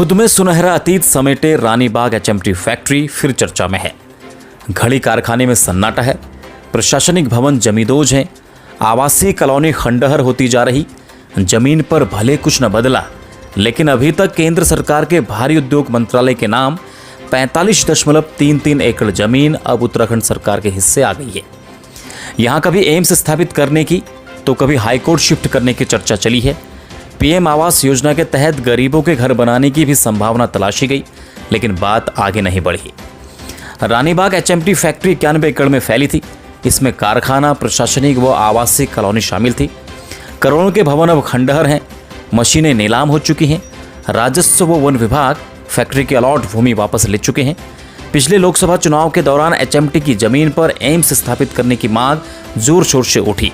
खुद में सुनहरा अतीत समेटे रानीबाग एचएमटी फैक्ट्री फिर चर्चा में है। घड़ी कारखाने में सन्नाटा है, प्रशासनिक भवन जमींदोज हैं, आवासीय कॉलोनी खंडहर होती जा रही। जमीन पर भले कुछ न बदला, लेकिन अभी तक केंद्र सरकार के भारी उद्योग मंत्रालय के नाम 45.33 एकड़ जमीन अब उत्तराखंड सरकार के हिस्से आ गई है। यहां कभी एम्स स्थापित करने की तो कभी हाईकोर्ट शिफ्ट करने की चर्चा चली है। पीएम आवास योजना के तहत गरीबों के घर बनाने की भी संभावना तलाशी गई, लेकिन बात आगे नहीं बढ़ी। रानीबाग एचएमटी फैक्ट्री 91 एकड़ में फैली थी। इसमें कारखाना, प्रशासनिक व आवासीय कॉलोनी शामिल थी। करोड़ों के भवन अब खंडहर हैं। मशीनें नीलाम हो चुकी हैं। राजस्व व वन विभाग फैक्ट्री की अलॉट भूमि वापस ले चुके हैं। पिछले लोकसभा चुनाव के दौरान एचएमटी की जमीन पर एम्स स्थापित करने की मांग जोर शोर से उठी।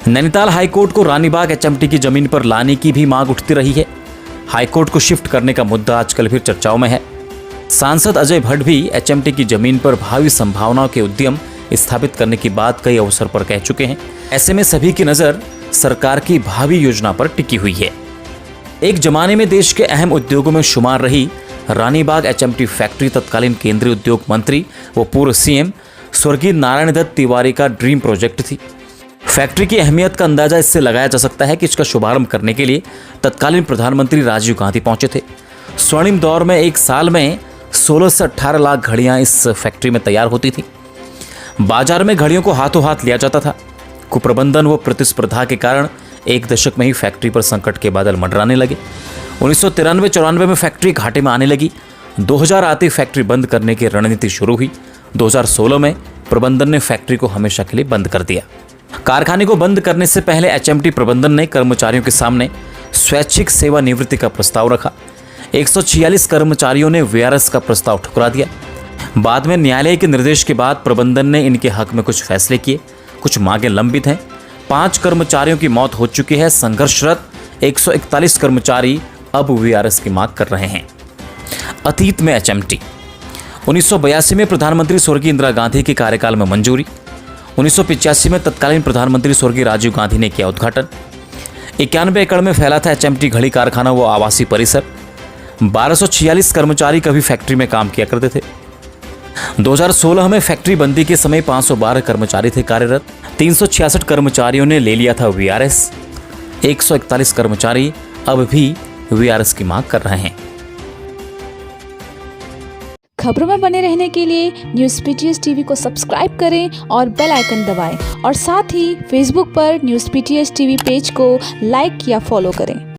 नैनीताल हाईकोर्ट को रानीबाग एचएमटी की जमीन पर लाने की भी मांग उठती रही है। हाईकोर्ट को शिफ्ट करने का मुद्दा आजकल फिर चर्चाओं में है। सांसद अजय भट्ट भी एचएमटी की जमीन पर भावी संभावनाओं के उद्यम स्थापित करने की बात कई अवसर पर कह चुके हैं। ऐसे में सभी की नजर सरकार की भावी योजना पर टिकी हुई है। एक जमाने में देश के अहम उद्योगों में शुमार रही रानीबाग एचएमटी फैक्ट्री तत्कालीन केंद्रीय उद्योग मंत्री व पूर्व सीएम स्वर्गीय नारायण दत्त तिवारी का ड्रीम प्रोजेक्ट थी। फैक्ट्री की अहमियत का अंदाजा इससे लगाया जा सकता है कि इसका शुभारंभ करने के लिए तत्कालीन प्रधानमंत्री राजीव गांधी पहुंचे थे। स्वर्णिम दौर में एक साल में 16 से 18 लाख घड़ियां इस फैक्ट्री में तैयार होती थी। बाजार में घड़ियों को हाथों हाथ लिया जाता था। कुप्रबंधन व प्रतिस्पर्धा के कारण एक दशक में ही फैक्ट्री पर संकट के बादल मंडराने लगे। 1993-94 में फैक्ट्री घाटे में आने लगी। 2000 आते फैक्ट्री बंद करने की रणनीति शुरू हुई। 2016 में प्रबंधन ने फैक्ट्री को हमेशा के लिए बंद कर दिया। कारखाने को बंद करने से पहले एचएमटी प्रबंधन ने कर्मचारियों के सामने स्वैच्छिक सेवानिवृत्ति का प्रस्ताव रखा। 146 कर्मचारियों ने वीआरएस का प्रस्ताव ठुकरा दिया। बाद में न्यायालय के निर्देश के बाद प्रबंधन ने इनके हक में कुछ फैसले किए। कुछ मांगे लंबित हैं। 5 कर्मचारियों की मौत हो चुकी है। संघर्षरत 141 कर्मचारी अब वीआरएस की मांग कर रहे हैं। अतीत में एचएमटी 1982 में प्रधानमंत्री स्वर्गीय इंदिरा गांधी के कार्यकाल में मंजूरी। 1985 में तत्कालीन प्रधानमंत्री स्वर्गीय राजीव गांधी ने किया उद्घाटन। 91 एकड़ में फैला था एचएमटी घड़ी कारखाना व आवासीय परिसर। 1246 कर्मचारी कभी फैक्ट्री में काम किया करते थे। 2016 में फैक्ट्री बंदी के समय 512 कर्मचारी थे कार्यरत। 366 कर्मचारियों ने ले लिया था वीआरएस। 141 कर्मचारी अब भी वीआरएस की मांग कर रहे हैं। खबरों में बने रहने के लिए न्यूज़ पीटीएस टीवी को सब्सक्राइब करें और बेल आइकन दबाएं और साथ ही फेसबुक पर न्यूज़ पीटीएस टीवी पेज को लाइक या फॉलो करें।